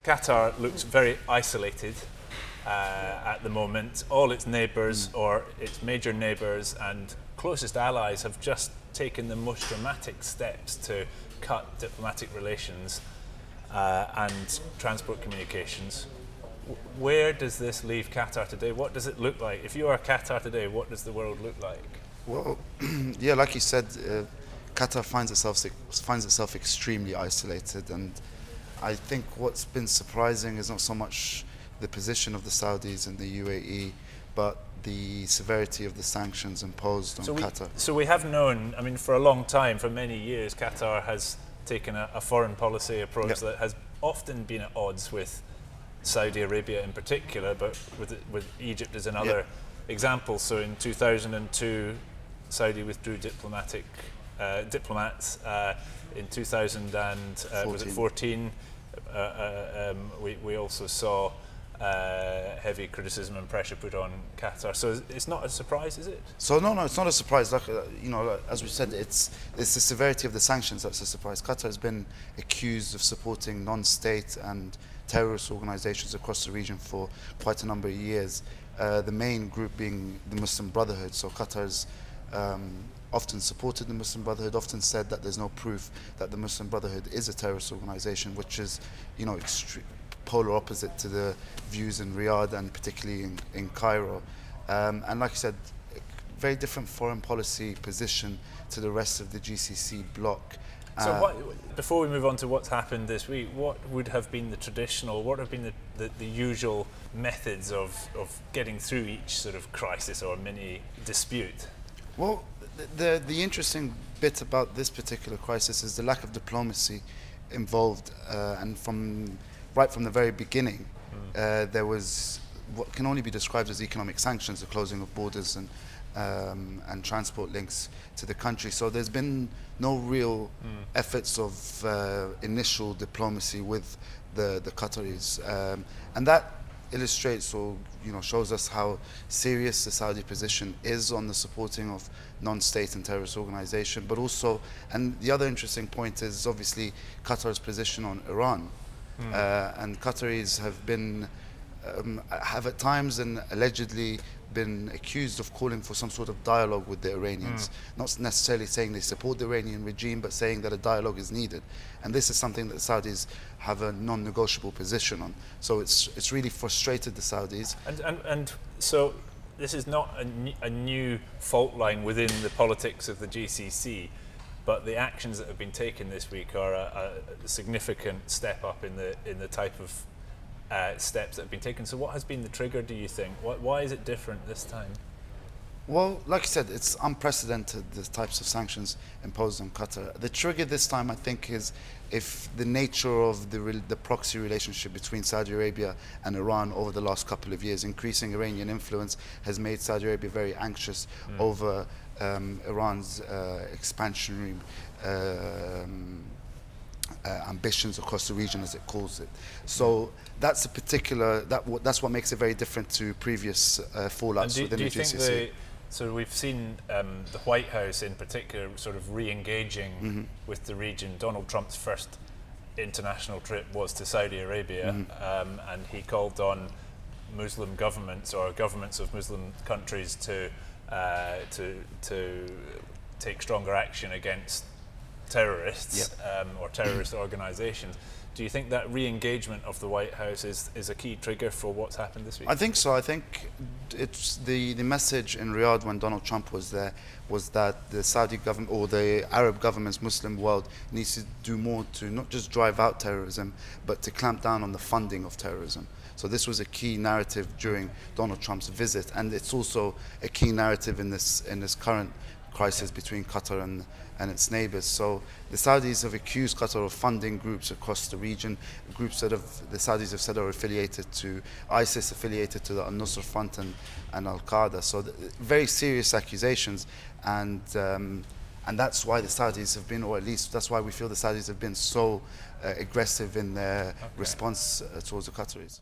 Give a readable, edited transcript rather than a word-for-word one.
Qatar looks very isolated at the moment. All its neighbours, or its major neighbours and closest allies, have just taken the most dramatic steps to cut diplomatic relations and transport communications. Where does this leave Qatar today? What does it look like? If you are Qatar today, what does the world look like? Well, yeah, like you said, Qatar finds itself extremely isolated, and I think what's been surprising is not so much the position of the Saudis and the UAE, but the severity of the sanctions imposed on Qatar. So we have known, I mean, for a long time, for many years, Qatar has taken a foreign policy approach that has often been at odds with Saudi Arabia in particular, but with Egypt as another example. So in 2002, Saudi withdrew diplomats. In 2014, we also saw heavy criticism and pressure put on Qatar. So it's not a surprise, is it? So no, it's not a surprise. Like as we said, it's the severity of the sanctions that's a surprise. Qatar has been accused of supporting non-state and terrorist organizations across the region for quite a number of years. The main group being the Muslim Brotherhood. So Qatar's often supported the Muslim Brotherhood, often said that there's no proof that the Muslim Brotherhood is a terrorist organization, which is, polar opposite to the views in Riyadh and particularly in Cairo. And like I said, very different foreign policy position to the rest of the GCC bloc. So before we move on to what's happened this week, what would have been the traditional, what have been the usual methods of getting through each sort of crisis or mini dispute? Well, the interesting bit about this particular crisis is the lack of diplomacy involved, and right from the very beginning, there was what can only be described as economic sanctions, the closing of borders and transport links to the country. So there's been no real efforts of initial diplomacy with the Qataris, and that illustrates or shows us how serious the Saudi position is on the supporting of non-state and terrorist organization, but also, and the other interesting point is obviously Qatar's position on Iran. And Qataris have at times and allegedly been accused of calling for some sort of dialogue with the Iranians, not necessarily saying they support the Iranian regime, but saying that a dialogue is needed. And this is something that the Saudis have a non-negotiable position on. So it's really frustrated the Saudis. And so this is not a new fault line within the politics of the GCC, but the actions that have been taken this week are a significant step up in the type of steps that have been taken. So what has been the trigger, do you think? Why is it different this time? Well, like I said, it's unprecedented, the types of sanctions imposed on Qatar. The trigger this time, I think, is if the nature of the proxy relationship between Saudi Arabia and Iran over the last couple of years, increasing Iranian influence has made Saudi Arabia very anxious over Iran's expansionary ambitions across the region, as it calls it. So that's that's what makes it very different to previous fallouts within the GCC. So we've seen the White House in particular sort of re-engaging with the region. Donald Trump's first international trip was to Saudi Arabia, and he called on Muslim governments or governments of Muslim countries to take stronger action against terrorists or terrorist organizations. Do you think that re-engagement of the White House is a key trigger for what's happened this week? I think so. I think it's the message in Riyadh when Donald Trump was there was that the Saudi government or the Arab governments, Muslim world, needs to do more to not just drive out terrorism, but to clamp down on the funding of terrorism. So this was a key narrative during Donald Trump's visit, and it's also a key narrative in this current crisis between Qatar and its neighbors. So the Saudis have accused Qatar of funding groups across the region, groups that the Saudis have said are affiliated to ISIS, affiliated to the Al-Nusra Front and Al-Qaeda. So very serious accusations, and that's why the Saudis have been, or at least that's why we feel the Saudis have been so aggressive in their response towards the Qataris.